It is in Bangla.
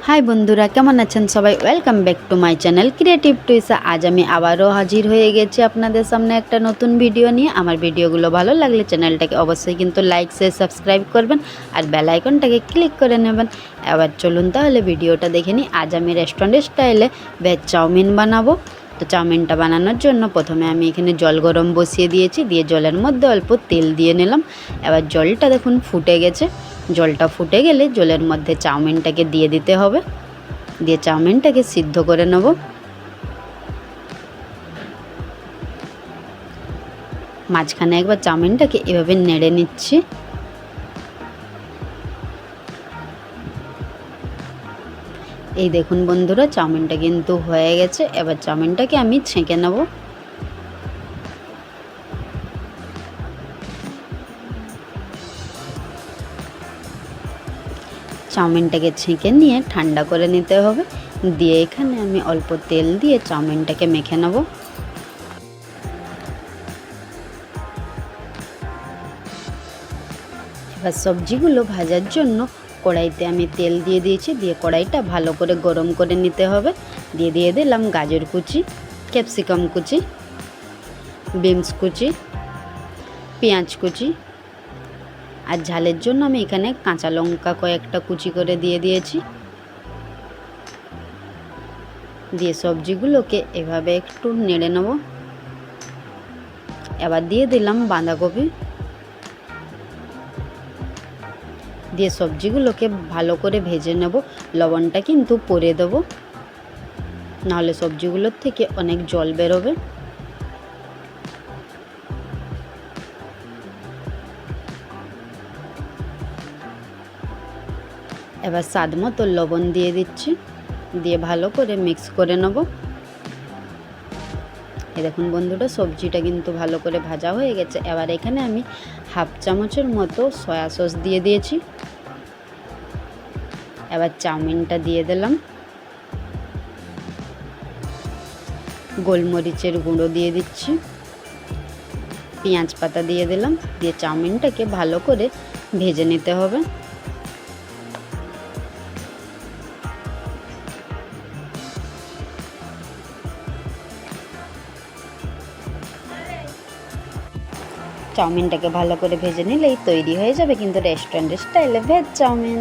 हाई बंधुरा केमन आছেন सबाई welcome back to my channel creative टुइसा। आज आमी आबारो हाजिर हये गेছি आपनादेर सामने एक नतून भिडियो निये। आमार भिडियोगुलो भालो लागले चैनलटाके अवश्यई किन्तु लाइक शेयर सबस्क्राइब करबेन और बेल आइकनटाके क्लिक करे नेबेन। एबार चलुन ताहले भिडियोटा देखे निই। आज आमी रेस्टुरेंट स्टाइले वेज चाउमिन बानाबो। तो चाउमिनटा बानानोर जोन्नो प्रथमे आमी एखाने जल गरम बसिए दिएछि, दिए जलेर मध्य अल्प तेल दिए निलाम। एबार जलटा देखुन फुटे गेছে। जलटा फुटे गेले जलेर मध्य चाउमिनटाके दिए दिते होबे। दिए चाउमिनटाके सिद्ध करे नेब। माझखाने एकबार चाउमिनटाके एभाবে नेड़े निচ্ছি। এই দেখুন বন্ধুরা চাউমিনটা কিন্তু হয়ে গেছে। এবার চাউমিনটাকে আমি ছেঁকে নেব। চাউমিনটাকে ছেঁকে নিয়ে ঠান্ডা করে নিতে হবে। দিয়ে এখানে আমি অল্প তেল দিয়ে চাউমিনটাকে মেখে নেব। এবার সবজিগুলো ভাজার জন্য কড়াইতে আমি তেল দিয়ে দিয়েছি। দিয়ে কড়াইটা ভালো করে গরম করে নিতে হবে। দিয়ে দিলাম গাজর কুচি, ক্যাপসিকাম কুচি, বিনস কুচি, পেঁয়াজ কুচি আর ঝালের জন্য আমি এখানে কাঁচা লঙ্কা কয়েকটা কুচি করে দিয়ে দিয়েছি। দিয়ে সবজিগুলোকে এভাবে একটু নেড়ে নেব। এবার দিয়ে দিলাম বাঁধাকপি। দিয়ে সবজিগুলোকে ভালো করে ভেজে নেব। লবণটা কিন্তু পরে দেব, নাহলে সবজিগুলোর থেকে অনেক জল বেরোবে। এবার স্বাদ মতো লবণ দিয়ে দিচ্ছি। দিয়ে ভালো করে মিক্স করে নেব। এই দেখুন বন্ধুরা সবজিটা কিন্তু ভালো করে ভাজা হয়ে গেছে। এবার এখানে আমি হাফ চামচের মতো সয়া সস দিয়ে দিয়েছি। এবার চাউমিনটা দিয়ে দিলাম। গোলমরিচের গুঁড়ো দিয়ে দিচ্ছি। পেঁয়াজ পাতা দিয়ে দিলাম। দিয়ে চাউমিনটাকে ভালো করে ভেজে নিতে হবে। চাউমিনটাকে ভালো করে ভেজে নিলেই তৈরি হয়ে যাবে কিন্তু রেস্টুরেন্ট স্টাইলে ভেজ চাউমিন।